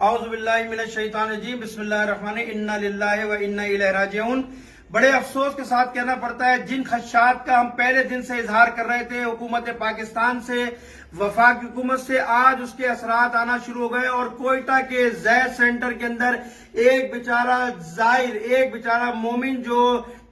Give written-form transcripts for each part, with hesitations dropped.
औज़ुबिल्लाहि मिनश्शैतानिर्रजीम बिस्मिल्लाहिर्रहमानिर्रहीम इन्ना लिल्लाहि व इन्ना इलैहि राजिऊन। बड़े अफसोस के साथ कहना पड़ता है, जिन खदशात का हम पहले दिन से इजहार कर रहे थे हुकूमत पाकिस्तान से, वफाकी हुकूमत से, आज उसके असरात आना शुरू हो गए। और कोयटा के जैद सेंटर के अंदर एक बेचारा जाहिर, एक बेचारा मोमिन जो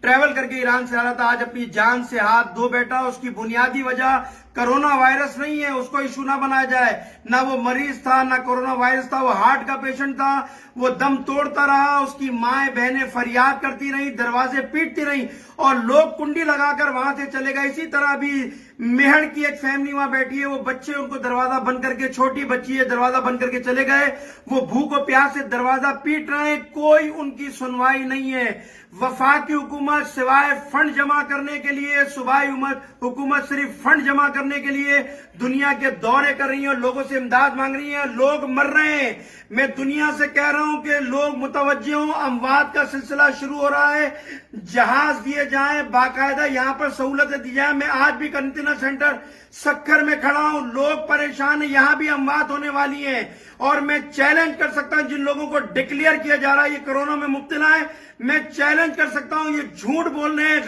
ट्रेवल करके ईरान से आ रहा था, आज अपनी जान से हाथ धो बैठा। उसकी बुनियादी वजह कोरोना वायरस नहीं है, उसको इशू ना बनाया जाए। ना वो मरीज था, ना कोरोना वायरस था, वो हार्ट का पेशेंट था। वो दम तोड़ता रहा, उसकी माएं बहनें फरियाद करती रही, दरवाजे पीटती रही और लोग कुंडी लगाकर वहां से चले गए। इसी तरह अभी मेहर की एक फैमिली वहां बैठी है, वो बच्चे उनको दरवाजा बंद करके, छोटी बच्ची है, दरवाजा बंद करके चले गए। वो भूख और प्यास से दरवाजा पीट रहे हैं, कोई उनकी सुनवाई नहीं है। वफाकी हुकूमत सिवाय फंड जमा करने के लिए, सूबाई हुकूमत सिर्फ फंड जमा करने के लिए दुनिया के दौरे कर रही है और लोगों से इमदाद मांग रही है। लोग मर रहे हैं। मैं दुनिया से कह रहा हूं कि लोग मुतवज्जे हों, अमवात का सिलसिला शुरू हो रहा है। जहाज दिए जाएं, बाकायदा यहां पर सहूलतें दी जाए। मैं आज भी कंटेनर सेंटर सक्खर में खड़ा हूं, लोग परेशान हैं, यहां भी अमवात होने वाली है। और मैं चैलेंज कर सकता हूं, जिन लोगों को डिक्लेयर किया जा रहा है ये कोरोना में मुब्तला है, मैं चैलेंज कर सकता हूं, ये झूठ बोल रहे हैं,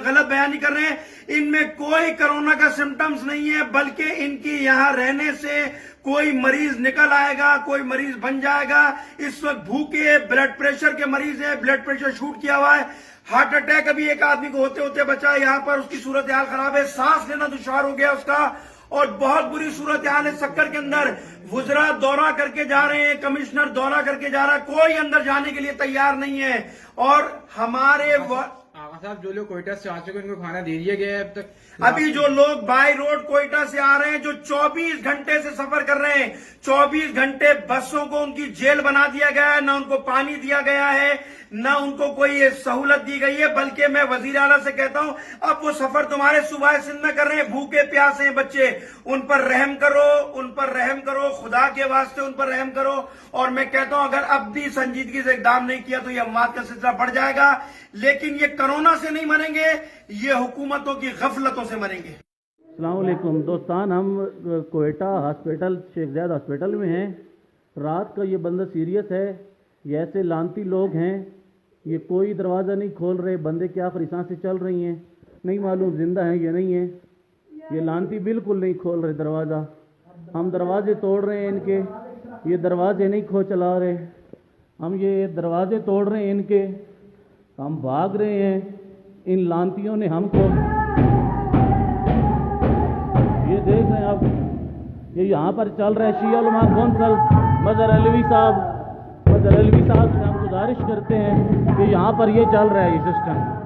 गलत बयानी कर रहे हैं। इनमें कोई कोरोना का सिम्टम्स नहीं है, बल्कि इनकी यहां रहने से कोई मरीज निकल आएगा, कोई मरीज बन जाएगा। इस वक्त भूखे, ब्लड प्रेशर के मरीज है, ब्लड प्रेशर शूट किया हुआ है। हार्ट अटैक अभी एक आदमी को होते होते बचा, यहां पर उसकी सूरत हाल खराब है, सांस लेना दुश्वार हो गया उसका और बहुत बुरी सूरत हाल है। सक्कर के अंदर वुजरा दौरा करके जा रहे हैं, कमिश्नर दौरा करके जा रहा है, कोई अंदर जाने के लिए तैयार नहीं है। और हमारे आगा साहब, जो लोग कोयटा से आ चुके हैं उनको खाना दे दिया गया है अब तक? अभी जो लोग बाय रोड कोयटा से आ रहे हैं, जो 24 घंटे से सफर कर रहे हैं, 24 घंटे बसों को उनकी जेल बना दिया गया है। न उनको पानी दिया गया है, न उनको कोई सहूलत दी गई है। बल्कि मैं वजीर आला से कहता हूं, अब वो सफर तुम्हारे सूबा सिंध में कर रहे हैं, भूखे प्यासे हैं बच्चे, उन पर रहम करो, उन पर रहम करो, खुदा के वास्ते उन पर रहम करो। और मैं कहता हूं, अगर अब भी संजीदगी से इकदाम नहीं किया तो ये अमवात का सिलसिला बढ़ जाएगा। लेकिन ये कोरोना से नहीं मरेंगे, ये हुकूमतों की गफलतों से मरेंगे। अस्सलाम वालेकुम दोस्तान, हम कोयटा हॉस्पिटल, शेख ज़ायद हॉस्पिटल में हैं। रात का ये बंदा सीरियस है, ये ऐसे लानती लोग हैं, ये कोई दरवाज़ा नहीं खोल रहे, बंदे की आखिरी सांसें चल रही हैं, नहीं मालूम जिंदा हैं या नहीं है। ये लानती बिल्कुल नहीं खोल रहे दरवाज़ा। हम दरवाजे तोड़ रहे हैं इनके, ये दरवाजे नहीं चला रहे। हम ये दरवाजे तोड़ रहे हैं इनके, हम भाग रहे हैं। इन लानतियों ने हमको, ये देख रहे हैं आप, ये यहाँ पर चल रहा है शिया उलमा कौंसल मजहर अलवी साहब से हम गुजारिश करते हैं कि यहाँ पर ये चल रहा है ये सिस्टम।